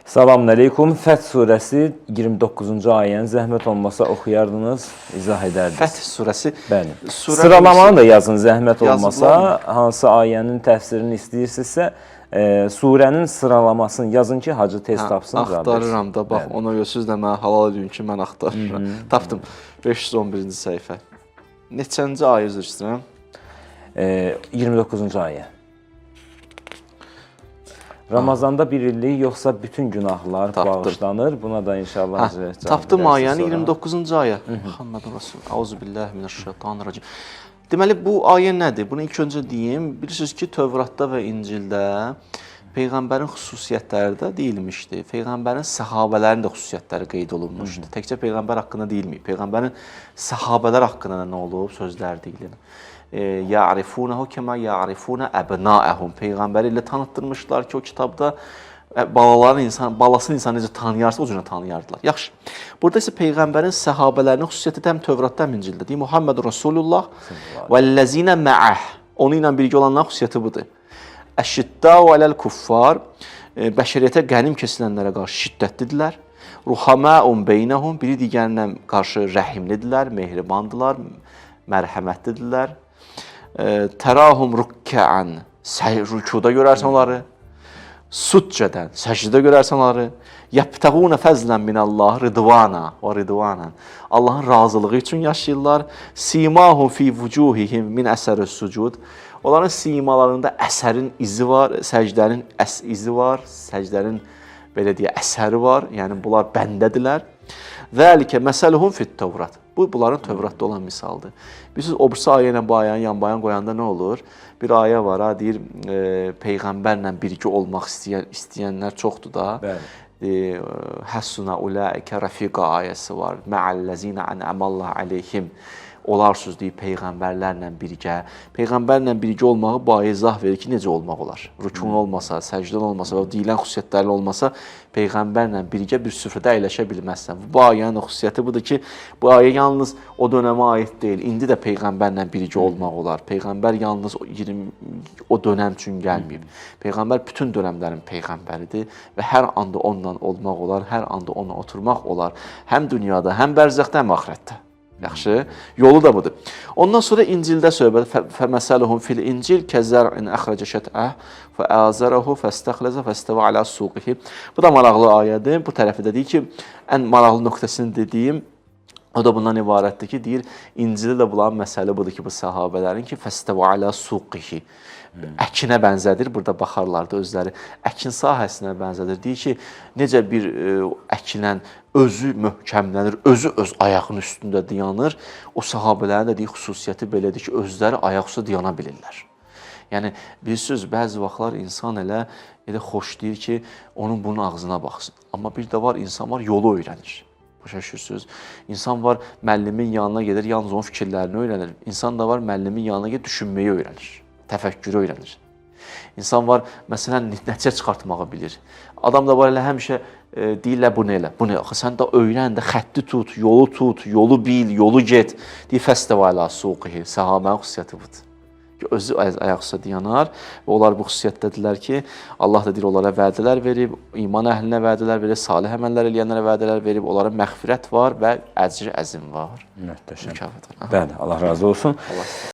Selamun Aleyküm. Fəth surəsi 29-cu ayəni zəhmət olmasa oxuyardınız, izah edərdiniz. Fəth surəsi. Bəli. Sıralamanı da yazın zəhmət olmasa, hansı ayənin təfsirini istəyirsinizsə, surənin sıralamasını yazın ki, hacı tez tapsın. Axtarıram da, bax, ona görə siz də mənə halal edin ki, mən axtarıram. Tapdım. 511-ci səhifə. Neçənci ayə üzr istəyirəm? 29-cu ayə. Ramazanda bir illik yoxsa bütün günahlar bağışlanır. Buna da inşallah cavab tapdım ayəni 29-cu ayə. Muhammedun Rasul. Euzubillahimineşşeytanirracim. Deməli bu ayə nədir? Bunu ilk öncə deyim. Bilirsiniz ki, Tövratda və İncildə peyğəmbərin xüsusiyyətləri də deyilmişdi. Peyğəmbərin səhabələrinin də xüsusiyyətləri qeyd olunmuşdu. Təkcə peyğəmbər haqqında deyilməyib. Peyğəmbərin səhabələr haqqında nə olub? Sözlər deyilir. Ya'rifunehu kema ya'rifune ebnaehum. Peyğəmbəri ilə tanıtdırmışlar ki, o kitabda balasını insan necə tanıyarsa, o cürə tanıyardılar. Yaxşı. Burada isə peyğəmbərin səhabələrinin xüsusiyyəti həm Tövratda, həm İncildə. Deyim, Muhammedun Rasulullah vəllezine ma'ah. Onu ilə birgə olanların xüsusiyyəti budur. Əşiddau aləl kuffar. Bəşəriyyətə qənim kesilənlərə qarşı şiddətlidirlər. Ruhamaun beynəhum. Biri digərinə qarşı rəhimlidirlər, mehribandılar, mərhəmətlidirlər. Tərahum rukkəən, rükuda görərsən onları, succədən, səcdə görərsən onları, yəbtəğunə fəzlən minəllah ridvana və ridvanan. Allahın razılığı üçün yaşayırlar. Simahum fi vucuhihim min əsəri sucud. Onların simalarında əsərin izi var, səcdənin izi var, səcdənin belə deyə əsəri var. Yəni bunlar bəndədirlər. Zəlikə məsəluhum fit Tövrat. Bu, bunların Tövratda olan misaldır. Bilirsiniz, o birisi ayə ilə bu ayəni yan-bayan qoyanda nə olur? Bir ayə var, deyir, peyğəmbərlə birgə olmaq istəyənlər çoxdur da. Bəli. Həssuna ulaikə rəfiqa ayəsi var. Məəlləzinə ənəmallah aleyhim. Olarsınız deyib peyğəmbərlərlə birgə. Peyğəmbərlə birgə olmağı bu ayə izah verir ki, necə olmaq olar? Rükun olmasa, səcdən olmasa və deyilən xüsusiyyətlərlə olmasa, peyğəmbərlə birgə bir süfrədə əyləşə bilməzsən. Bu ayənin xüsusiyyəti budur ki, bu ayə yalnız o dönəmə aid deyil. İndi də peyğəmbərlə birgə olmaq olar. Peyğəmbər yalnız o dönəm üçün gəlməyib. Peyğəmbər bütün dönəmlərin peyğəmbəridir və hər anda onunla olmaq olar, hər anda onunla oturmaq olar. Həm dünyada, həm bərzəxdə, həm axirətdə. Yaxşı, yolu da budur. Ondan sonra İncildə söhbət fəməsəluhum fil İncil kəzər'in əxrəcə şət'əh fəəzərəhu fəstəxləzə fəstəvə alə suqihi. Bu da maraqlı ayədir. Bu tərəfi də deyir ki, ən maraqlı nöqtəsini dediyim, o da bundan ibarətdir ki, deyir, İncildə də bulan məsələ budur ki, bu səhabələrin ki, fəstəvə alə suqihi. Əkinə bənzədir, burada baxarlardı özləri. Əkin sahəsinə bənzədir. Deyir ki, necə bir əkinən özü möhkəmlənir, özü öz ayağının üstündə dayanır. O səhabələrin də deyir, xüsusiyyəti belədir ki, özləri ayaq üstə dayana bilirlər. Yəni, bilirsiniz, bəzi vaxtlar insan elə xoş deyir ki, onun bunun ağzına baxsın. Amma bir də var, insan var, yolu öyrənir. Başa düşürsünüz. İnsan var, müəllimin yanına gedir, yalnız onun fikirlərini öyrənir. İnsan da var, müəllimin yanına gedir, düşünməyi öyrənir. Təfəkkürü öyrənir. İnsan var, məsələn, nəticə çıxartmağı bilir. Adam da var, elə həmişə deyirlər, bu nə elə, bu nə? Sən də öyrən də, xətti tut, yolu bil, yolu get. Deyir, fəstəvə alə suqihi, səhabənin xüsusiyyəti budur. Özü ayaq üstə dayanar və onlar bu xüsusiyyətdədirlər ki, Allah da deyir, onlara vədələr verib, iman əhlinə vədələr verib, salih əməllər eləyənlərə vədələr verib, onlara məğfirət var və əcr əzim var. Möhtəşəm. Bəli, Allah razı olsun.